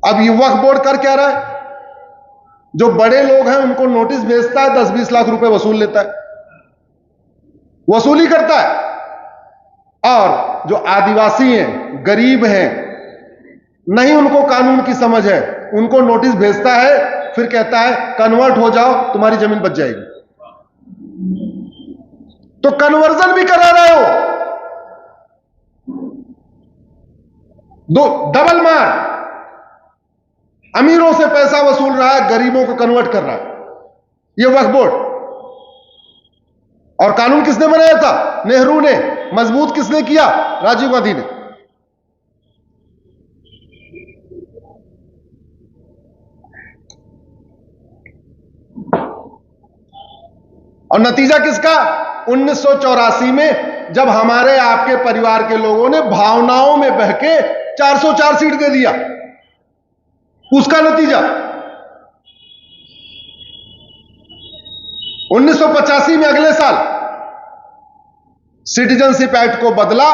अब ये वक्फ बोर्ड कर क्या रहा है? जो बड़े लोग हैं उनको नोटिस भेजता है, 10-20 लाख रुपए वसूल लेता है, वसूली करता है। और जो आदिवासी हैं, गरीब हैं, नहीं उनको कानून की समझ है, उनको नोटिस भेजता है, फिर कहता है कन्वर्ट हो जाओ, तुम्हारी जमीन बच जाएगी। तो कन्वर्जन भी करा रहे हो, दो डबल मार। अमीरों से पैसा वसूल रहा है, गरीबों को कन्वर्ट कर रहा है ये वक्फ बोर्ड। और कानून किसने बनाया था? नेहरू ने। मजबूत किसने किया? राजीव गांधी ने। और नतीजा किसका? 1984 में जब हमारे आपके परिवार के लोगों ने भावनाओं में बहके 404 सीट दे दिया, उसका नतीजा 1985 में अगले साल सिटीजनशिप एक्ट को बदला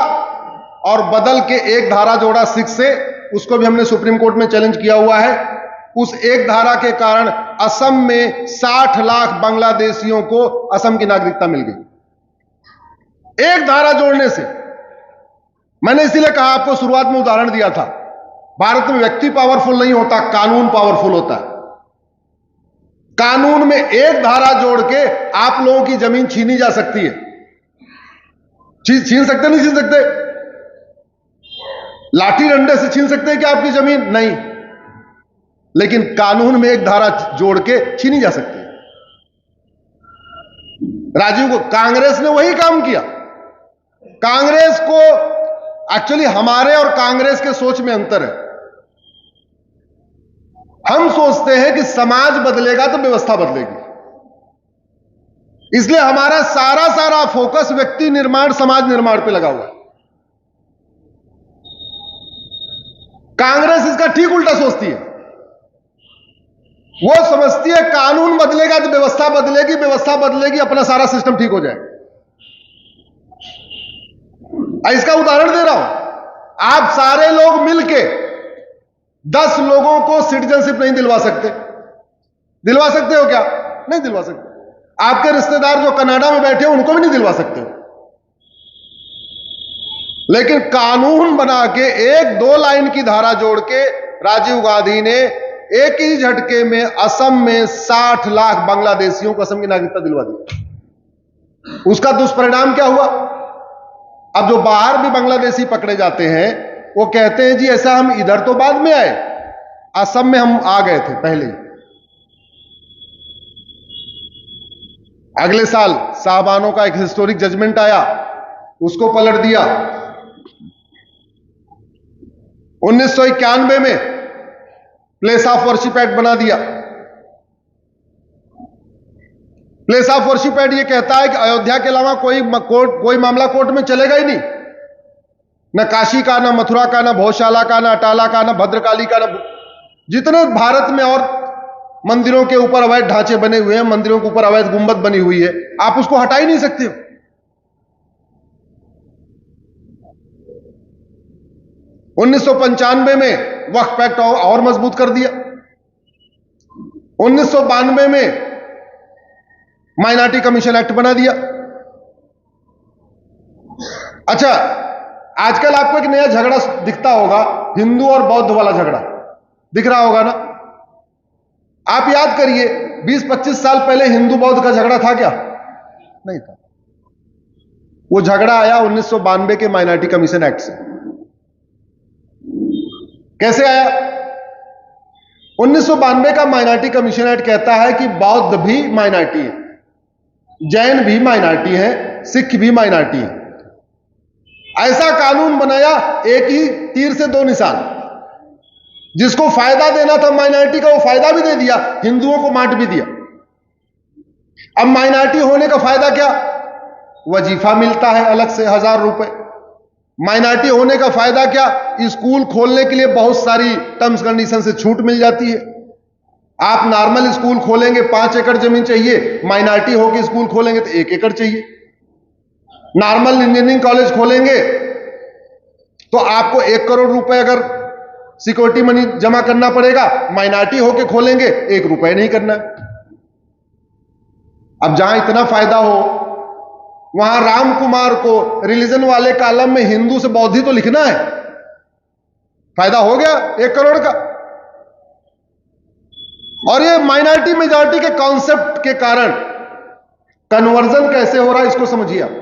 और बदल के एक धारा जोड़ा 6 से, उसको भी हमने सुप्रीम कोर्ट में चैलेंज किया हुआ है। उस एक धारा के कारण असम में 60 लाख बांग्लादेशियों को असम की नागरिकता मिल गई, एक धारा जोड़ने से। मैंने इसीलिए कहा, आपको शुरुआत में उदाहरण दिया था, भारत में व्यक्ति पावरफुल नहीं होता, कानून पावरफुल होता है। कानून में एक धारा जोड़ के आप लोगों की जमीन छीनी जा सकती है। छीन सकते नहीं छीन सकते? लाठी डंडे से छीन सकते हैं क्या आपकी जमीन? नहीं, लेकिन कानून में एक धारा जोड़ के छीनी जा सकती है। राजीव को कांग्रेस ने वही काम किया। कांग्रेस को एक्चुअली हमारे और कांग्रेस के सोच में अंतर है। हम सोचते हैं कि समाज बदलेगा तो व्यवस्था बदलेगी, इसलिए हमारा सारा फोकस व्यक्ति निर्माण, समाज निर्माण पे लगा हुआ है। कांग्रेस इसका ठीक उल्टा सोचती है। वो समझती है कानून बदलेगा तो व्यवस्था बदलेगी, व्यवस्था बदलेगी अपना सारा सिस्टम ठीक हो जाएगा। इसका उदाहरण दे रहा हूं, आप सारे लोग मिलके 10 लोगों को सिटीजनशिप नहीं दिलवा सकते। दिलवा सकते हो क्या? नहीं दिलवा सकते। आपके रिश्तेदार जो कनाडा में बैठे हो उनको भी नहीं दिलवा सकते हो। लेकिन कानून बना के 1-2 लाइन की धारा जोड़ के राजीव गांधी ने एक ही झटके में असम में 60 लाख बांग्लादेशियों को असम की नागरिकता दिलवा दी। उसका दुष्परिणाम क्या हुआ? अब जो बाहर भी बांग्लादेशी पकड़े जाते हैं वो कहते हैं जी ऐसा हम इधर तो बाद में आए, असम में हम आ गए थे पहले ही। अगले साल साहबानों का एक हिस्टोरिक जजमेंट आया, उसको पलट दिया। 1991 में प्लेस ऑफ वर्शिप एक्ट बना दिया। प्लेस ऑफ वर्शिप एक्ट ये कहता है कि अयोध्या के अलावा कोई मामला कोर्ट में चलेगा ही नहीं, न काशी का, न मथुरा का, न भोजशाला का, न अटाला का, न भद्रकाली का, न जितने भारत में और मंदिरों के ऊपर अवैध ढांचे बने हुए हैं, मंदिरों के ऊपर अवैध गुंबद बनी हुई है, आप उसको हटा ही नहीं सकते हो। उन्नीस 1995 में वक्फ एक्ट और मजबूत कर दिया। 1992 में माइनॉरिटी कमीशन एक्ट बना दिया। अच्छा, आजकल आपको एक नया झगड़ा दिखता होगा, हिंदू और बौद्ध वाला झगड़ा दिख रहा होगा ना? आप याद करिए 20-25 साल पहले हिंदू बौद्ध का झगड़ा था क्या? नहीं था। वो झगड़ा आया 1992 के माइनॉरिटी कमीशन एक्ट से। कैसे आया? 1992 का माइनॉरिटी कमीशन एक्ट कहता है कि बौद्ध भी माइनॉरिटी है, जैन भी माइनॉरिटी है, सिख भी माइनॉरिटी है। ऐसा कानून बनाया, एक ही तीर से 2 निशान। जिसको फायदा देना था माइनॉरिटी का वो फायदा भी दे दिया, हिंदुओं को बांट भी दिया। अब माइनॉरिटी होने का फायदा क्या? वजीफा मिलता है अलग से 1000 रुपए। माइनॉरिटी होने का फायदा क्या? स्कूल खोलने के लिए बहुत सारी टर्म्स कंडीशन से छूट मिल जाती है। आप नॉर्मल स्कूल खोलेंगे 5 एकड़ जमीन चाहिए, माइनॉरिटी होकर स्कूल खोलेंगे तो 1 एकड़ चाहिए। नॉर्मल इंजीनियरिंग कॉलेज खोलेंगे तो आपको 1 करोड़ रुपए अगर सिक्योरिटी मनी जमा करना पड़ेगा, माइनॉरिटी होके खोलेंगे, 1 रुपए नहीं करना। अब जहां इतना फायदा हो वहां राम कुमार को रिलीजन वाले कॉलम में हिंदू से बौद्ध ही तो लिखना है, फायदा हो गया 1 करोड़ का। और ये माइनॉरिटी मेजॉरिटी के कॉन्सेप्ट के कारण कन्वर्जन कैसे हो रहा है इसको समझिए आप।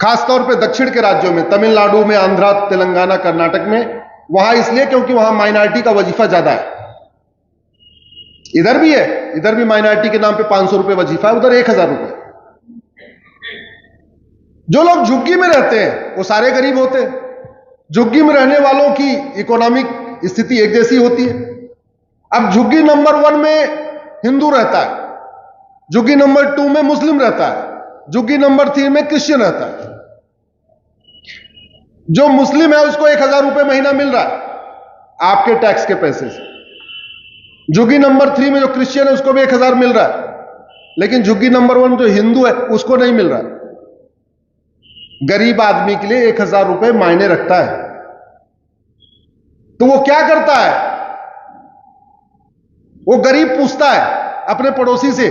खासतौर पे दक्षिण के राज्यों में, तमिलनाडु में, आंध्रा, तेलंगाना, कर्नाटक में, वहां इसलिए क्योंकि वहां माइनॉरिटी का वजीफा ज्यादा है। इधर भी है, इधर भी माइनॉरिटी के नाम पे 500 रुपए वजीफा है, उधर 1000 रुपए। जो लोग झुग्गी में रहते हैं वो सारे गरीब होते हैं। झुग्गी में रहने वालों की इकोनॉमिक स्थिति एक जैसी होती है। अब झुग्गी नंबर 1 में हिंदू रहता है, झुग्गी नंबर 2 में मुस्लिम रहता है, झुग्गी नंबर 3 में क्रिश्चियन रहता है। जो मुस्लिम है उसको 1000 रुपए महीना मिल रहा है आपके टैक्स के पैसे से। झुग्गी नंबर 3 में जो क्रिश्चियन है उसको भी 1000 मिल रहा है, लेकिन झुग्गी नंबर 1 जो हिंदू है उसको नहीं मिल रहा है। गरीब आदमी के लिए 1000 रुपए मायने रखता है। तो वो क्या करता है, वो गरीब पूछता है अपने पड़ोसी से,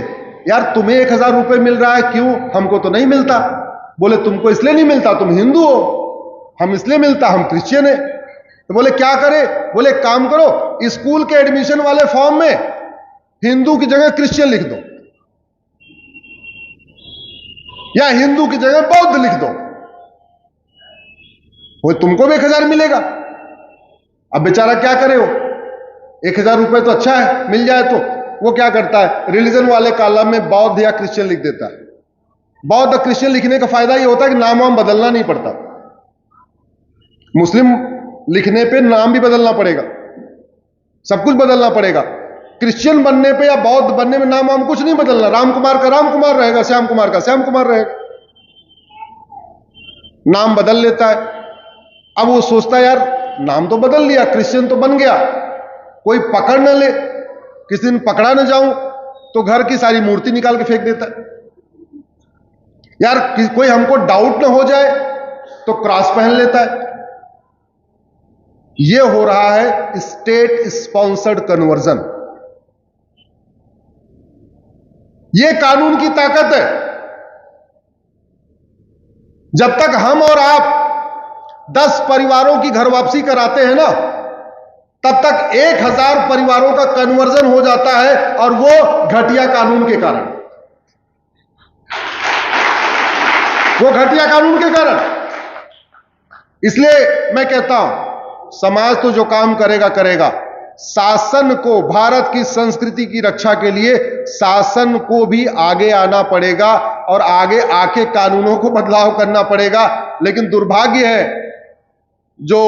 यार तुम्हें 1000 रुपए मिल रहा है, क्यों? हमको तो नहीं मिलता। बोले तुमको इसलिए नहीं मिलता, तुम हिंदू हो, हम इसलिए मिलता, हम क्रिश्चियन है। तो बोले क्या करें? बोले काम करो, स्कूल के एडमिशन वाले फॉर्म में हिंदू की जगह क्रिश्चियन लिख दो, या हिंदू की जगह बौद्ध लिख दो, वो तुमको भी 1000 मिलेगा। अब बेचारा क्या करे, वो 1000 रुपए तो अच्छा है, मिल जाए तो वो क्या करता है, रिलीजन वाले कॉलम में बौद्ध या क्रिश्चियन लिख देता है। बौद्ध और क्रिश्चियन लिखने का फायदा ये होता है कि नाम वाम बदलना नहीं पड़ता। मुस्लिम लिखने पे नाम भी बदलना पड़ेगा, सब कुछ बदलना पड़ेगा। क्रिश्चियन बनने पे या बौद्ध बनने में नाम वाम कुछ नहीं बदलना। राम कुमार का राम कुमार रहेगा, श्याम कुमार का श्याम कुमार रहेगा, नाम बदल लेता है। अब वो सोचता है यार नाम तो बदल लिया, क्रिश्चियन तो बन गया, कोई पकड़ न ले, किसी दिन पकड़ा न जाऊं, तो घर की सारी मूर्ति निकाल के फेंक देता है। यार कोई हमको डाउट न हो जाए तो क्रॉस पहन लेता है। यह हो रहा है स्टेट स्पॉन्सर्ड कन्वर्जन। यह कानून की ताकत है। जब तक हम और आप 10 परिवारों की घर वापसी कराते हैं ना, तब तक 1000 परिवारों का कन्वर्जन हो जाता है, और वो घटिया कानून के कारण, वो घटिया कानून के कारण। इसलिए मैं कहता हूं समाज तो जो काम करेगा करेगा, शासन को, भारत की संस्कृति की रक्षा के लिए शासन को भी आगे आना पड़ेगा और आगे आके कानूनों को बदलाव करना पड़ेगा। लेकिन दुर्भाग्य है जो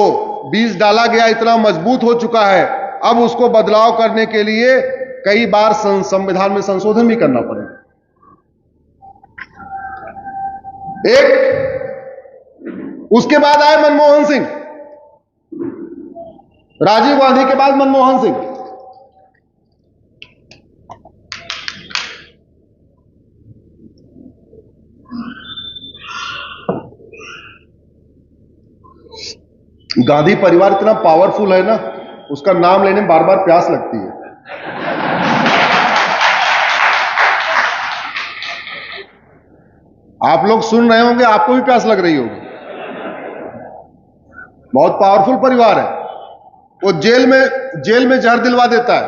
बीज डाला गया इतना मजबूत हो चुका है, अब उसको बदलाव करने के लिए कई बार संविधान में संशोधन भी करना पड़ेगा। उसके बाद आए मनमोहन सिंह, राजीव गांधी के बाद मनमोहन सिंह। गांधी परिवार इतना पावरफुल है ना, उसका नाम लेने में बार बार प्यास लगती है। आप लोग सुन रहे होंगे, आपको भी प्यास लग रही होगी। बहुत पावरफुल परिवार है। वो जेल में जहर दिलवा देता है,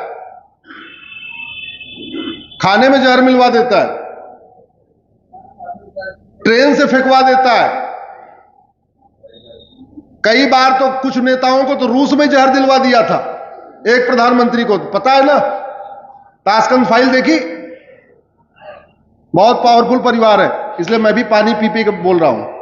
खाने में जहर मिलवा देता है, ट्रेन से फेंकवा देता है। कई बार तो कुछ नेताओं को तो रूस में जहर दिलवा दिया था, एक प्रधानमंत्री को, पता है ना, ताशकंद फाइल देखी। बहुत पावरफुल परिवार है, इसलिए मैं भी पानी पी पी के बोल रहा हूं।